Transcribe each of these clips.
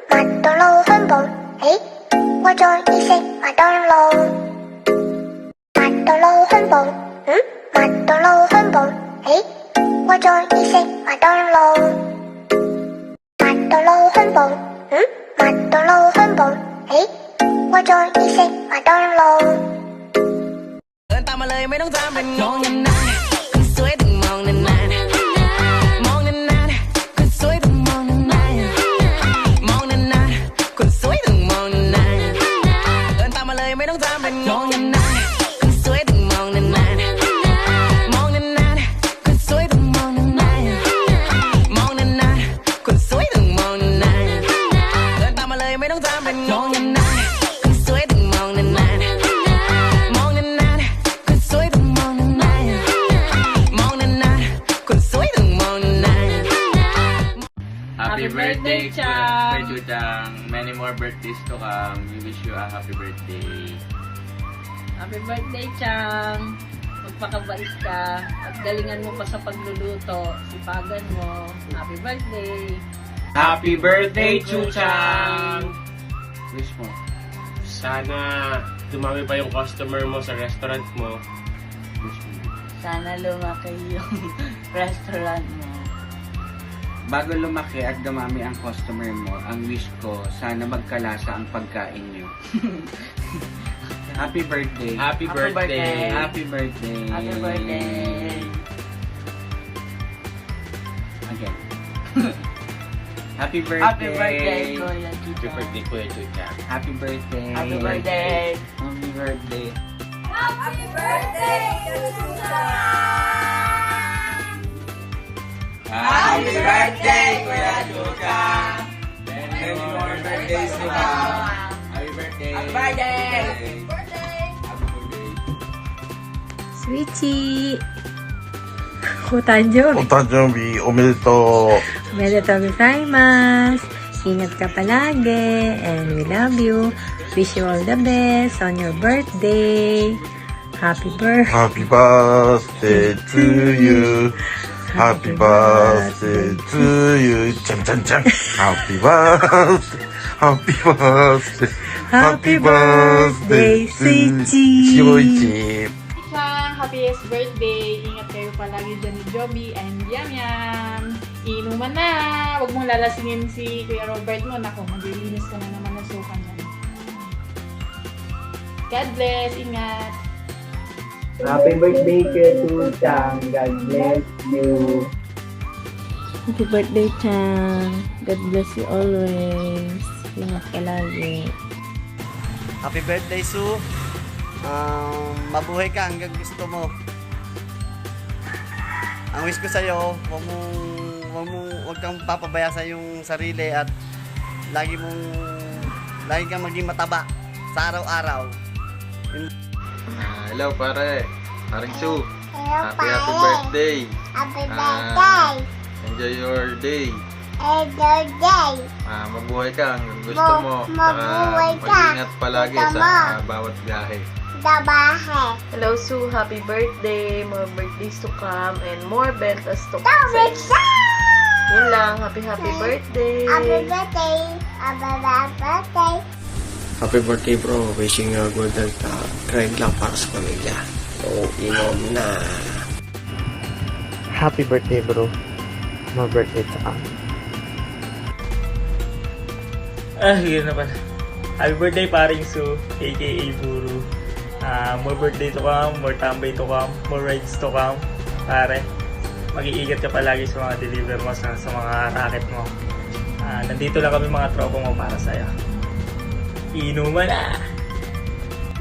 麦当劳汉堡，嘿，我这一些麦当劳。麦当劳汉堡，麦当劳汉堡，嘿，我这一些麦当劳。麦当劳汉堡，麦当劳汉堡，嘿，我这一些麦当劳。เดินตามมาเลยไม่ต้องทำเป็นงงนานๆคนสวยต้องมองนานๆมองนานๆคนสวยต้องมองนานๆมองนานๆคนสวยต้องมองนานๆเดินตามมาเลยไม่ต้องทำเป็นงงนานๆคนสวยต้องมองนานๆมองนานๆคนสวยต้องมองนานๆมองนานๆคนสวยต้องมองนานๆเดินตามมาเลยไม่ต้องทำเป็นงงนานๆคนสวยต้องมองนานๆมองนานๆคนสวยต้องมองนานๆมองนานๆคนสวยต้องมองนานๆ Happy birthday, Chang! Chang! Many more birthdays to come. We wish you a happy birthday. Happy birthday, Chang! Magpakabait ka at galingan mo pa sa pagluluto. Sipagan mo. Happy birthday! Happy birthday, Chuchang! Wish mo, sana dumami pa yung customer mo sa restaurant mo. Wish mo. Sana lumaki yung restaurant mo. Bago lumaki at dumami ang customer mo, ang wish ko, sana magkalasa ang pagkain nyo. Happy birthday. Happy birthday! Happy birthday. Happy birthday! Again. Happy birthday. Happy birthday, Kuya Happy Chucha. birthday, Kuya Chuchang. Happy birthday. Happy birthday! Happy birthday. Happy birthday, Kuya Chuchang! Many more birthdays to come. Happy birthday. Happy birthday! Happy birthday. Sweetie! お誕生日お誕生日おめでとう。おめでとうございます。Ingat ka palagi and we love you. Wish you all the best on your birthday. Happy birthday. Happy birthday to you. Happy birthday to you. ちゃんちゃんちゃん。Happy birthday. Happy birthday. Happy birthday, Sweetie. しおいち。 Chang, happiest birthday! Ingat kayo palagi dyan ni Joby and Yam Yam! Inuman na! Huwag mong lalasingin si Kuya Robert mo. Naku, maglilinis ka na naman ng sukan yan. God bless! Ingat! Happy birthday to Chang. God bless you. Happy birthday, Chang. God bless you always. Ingat ka lagi. Happy birthday, Sue. Mabuhay ka hanggang gusto mo. Ang wish ko sa'yo, huwag kang papabaya sa yung sarili at lagi kang maging mataba sa araw-araw. Hello, pare. Paring Sue. Hello, Happy birthday. Happy birthday. Enjoy your day. Enjoy day. Mabuhay ka hanggang gusto mo. Mabuhay ka. Mag-ingat palagi Gusto sa mo. bawat biyahe. Dabahe. Hello, Sue. Happy birthday. More birthdays to come and more bentas to come. David Yun lang. Happy birthday. Happy birthday. Happy birthday. Happy birthday, bro. Wishing you a good health. Craig lang para sa pamilya. So, inom na. Happy birthday, bro. More birthday to come. Yun na pala. Happy birthday, paring Sue, aka Buru. More birthday to come, more tambay to come, more rides to come. Pare, mag-iingat ka palagi sa mga deliver mo, sa mga racket mo. Nandito lang kami mga tropa mo para sa'yo. Inuman na!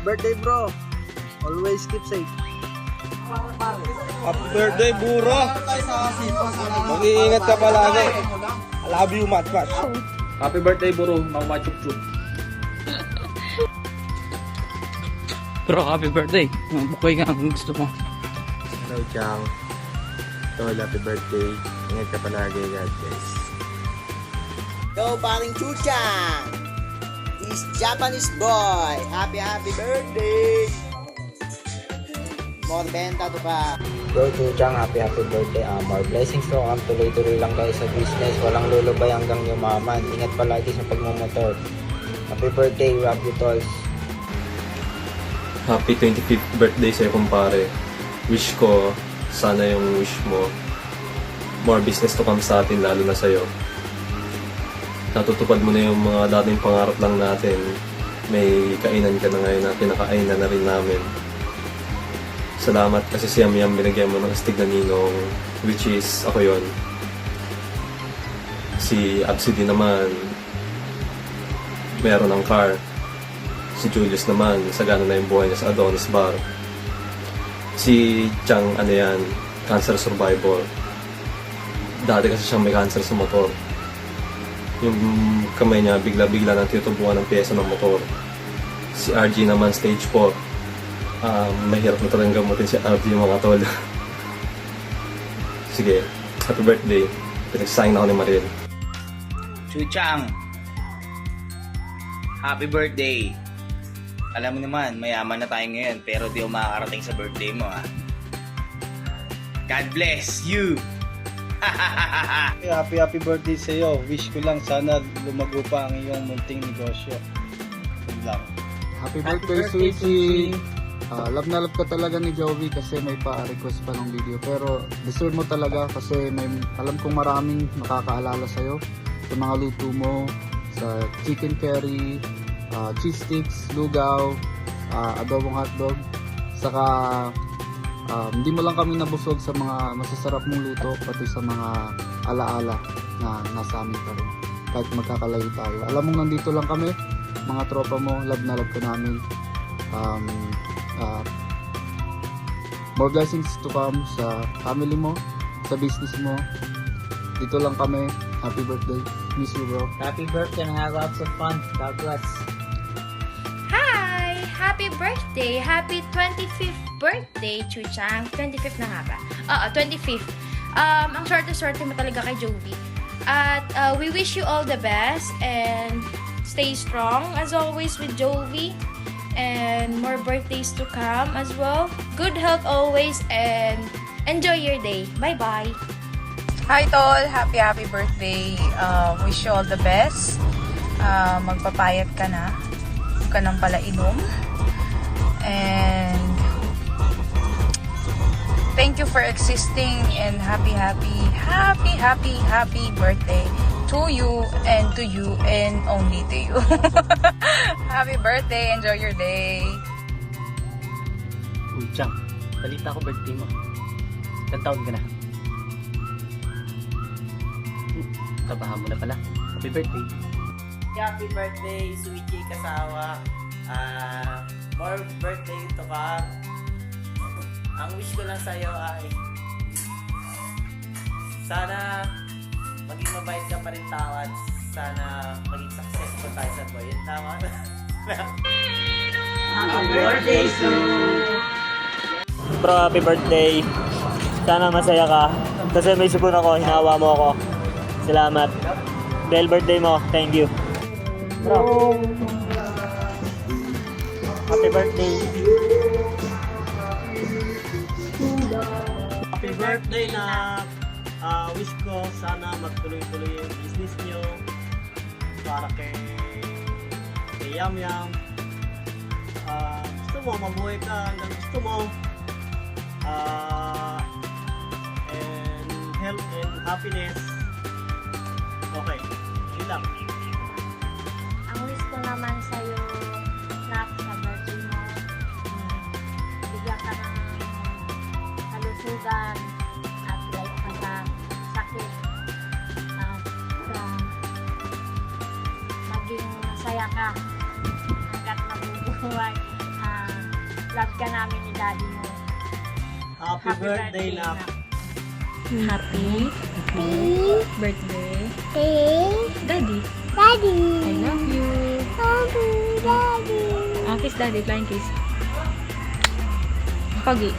Birthday, bro. Always keep safe. Happy birthday, Buro! Mag-iingat ka palagi. I love you much. Happy birthday, Buro. Mamachup-chup. Bro, happy birthday. Bukoy ka kung gusto mo. Hello, Chang. Tol, happy birthday. Ingat ka palagi, God bless. Go, paring Chuchang! This Japanese boy! Happy birthday! More benta to ka. Yo, Chuchang, happy birthday. More blessings to come. Tuloy-tuloy lang kayo sa business. Walang lulubay hanggang yumaman. Ingat palagi sa pagmumotor. Happy birthday, love you, tolls. Happy 25th birthday sa'yo, kumpare. Wish ko, sana yung wish mo, more business to come sa atin, lalo na sa'yo. Natutupad mo na yung mga dating pangarap lang natin. May kainan ka na ngayon na pinakainan na rin namin. Salamat kasi si Yam Yam binigyan mo ng astig na ninong, which is ako yon. Si Absidy naman, meron ng car. Si Julius naman, sagana na yung buhay niya sa Adonis Bar. Si Chang, cancer survivor. Dati kasi siyang may cancer sa motor. Yung kamay niya, bigla-bigla nang tinutubuan ng pyesa ng motor. Si RG naman, stage 4. Mahirap na talagang gamutin si RG, mga tol. Sige, happy birthday. Pinagsayang na ako ni Maril. Chuchang, happy birthday. Alam mo naman, mayaman na tayo ngayon, pero di ako makakarating sa birthday mo, ha? God bless you! Happy birthday sa iyo. Wish ko lang sana lumago pa ang iyong munting negosyo. Yun lang. Happy birthday, Sweetie! Love na love ka talaga ni Joey kasi may pa-request pa ng video. Pero deserve mo talaga kasi alam kong maraming makakaalala sa'yo sa mga luto mo, sa chicken curry, cheese sticks, lugaw, adobong hotdog. Saka hindi mo lang kami nabusog sa mga masasarap mong luto, pati sa mga alaala na nasa amin pa rin. Kahit magkakalayo tayo. Alam mong nandito lang kami, mga tropa mo, love na love ka namin. More blessings to come sa family mo, sa business mo. Dito lang kami. Happy birthday. Miss you, bro. Happy birthday and have lots of fun. God bless. Hi! Happy birthday! Happy 25th birthday, Chuchang. 25th na nga ba? Oo, 25th. Ang swerte-swerte mo talaga kay Jovi. At we wish you all the best and stay strong as always with Jovi. And more birthdays to come as well. Good health always and enjoy your day. Bye-bye! Hi Tol! Happy birthday! Wish you all the best. Magpapayat ka na. Huwag ka nang pala inom. And thank you for existing and happy birthday to you and only to you. Happy birthday! Enjoy your day! Uy, Chang. Balita ko birthday mo. Ilang taon ka na? Tabahan mo na pala. Happy birthday. Happy birthday, Sweetie Kasawa. More birthday to come. Ang wish ko lang sa'yo ay sana maging mabait ka pa rin tao at sana maging successful tayo sa buhay. Yun, tama na. Happy birthday, Bro, happy birthday. Sana masaya ka. Kasi may sipon ako, hinawa mo ako. Salamat. Dahil birthday mo, thank you. Bro. Happy birthday. Happy birthday na wish ko sana magtuloy-tuloy yung business nyo para kay Yam Yam. Gusto mo mabuhay ka hanggang gusto mo, and health and happiness. Okay, yun lang. Ang wish ko naman sa'yo, nak, sa birthday mo, bigyan ka ng kalusugan at light ka sa sakit at maging masaya ka hanggat mabubuhay. Love ka namin ni Daddy mo. Happy birthday, Nak. Happy birthday, Daddy. Daddy! I love you. Love you, Daddy! Kiss Daddy, flying kiss. Pogi.